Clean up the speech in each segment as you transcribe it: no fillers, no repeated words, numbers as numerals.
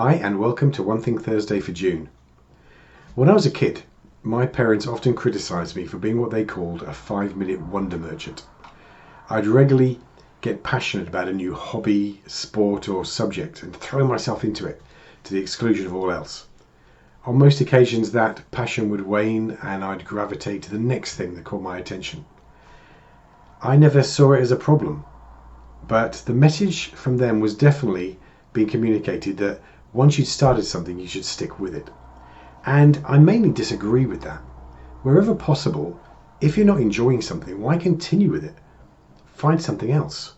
Hi and welcome to One Thing Thursday for June. When I was a kid, my parents often criticised me for being what they called a 5-minute wonder merchant. I'd regularly get passionate about a new hobby, sport or subject and throw myself into it to the exclusion of all else. On most occasions that passion would wane and I'd gravitate to the next thing that caught my attention. I never saw it as a problem, but the message from them was definitely being communicated that once you'd started something, you should stick with it. And I mainly disagree with that. Wherever possible, if you're not enjoying something, why continue with it? Find something else.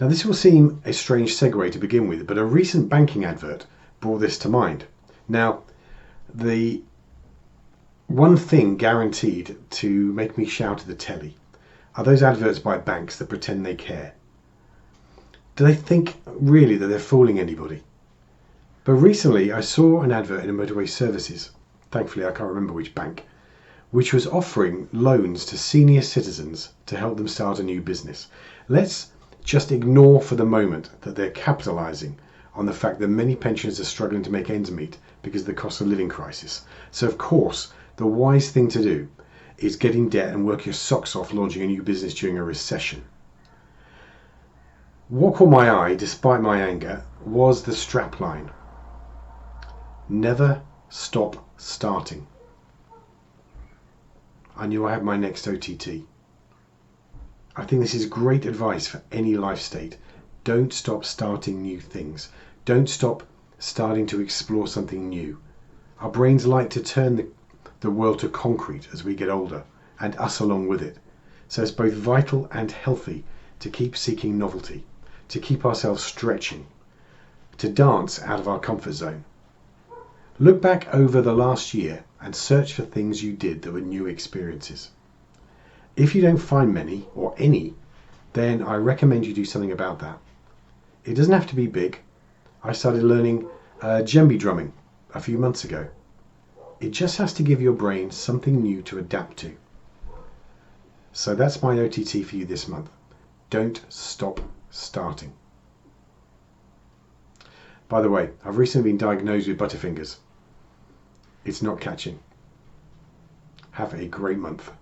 Now, this will seem a strange segue to begin with, but a recent banking advert brought this to mind. Now, the one thing guaranteed to make me shout at the telly are those adverts by banks that pretend they care. Do they think really that they're fooling anybody? But recently I saw an advert in a motorway services, thankfully I can't remember which bank, which was offering loans to senior citizens to help them start a new business. Let's just ignore for the moment that they're capitalising on the fact that many pensioners are struggling to make ends meet because of the cost of living crisis. So of course the wise thing to do is get in debt and work your socks off launching a new business during a recession. What caught my eye, despite my anger, was the strapline. Never stop starting. I knew I had my next OTT. I think this is great advice for any life state. Don't stop starting new things. Don't stop starting to explore something new. Our brains like to turn the world to concrete as we get older, and us along with it. So it's both vital and healthy to keep seeking novelty, to keep ourselves stretching, to dance out of our comfort zone. Look back over the last year and search for things you did that were new experiences. If you don't find many or any, then I recommend you do something about that. It doesn't have to be big. I started learning djembe drumming a few months ago. It just has to give your brain something new to adapt to. So that's my OTT for you this month. Don't stop starting. By the way, I've recently been diagnosed with butterfingers. It's not catching. Have a great month.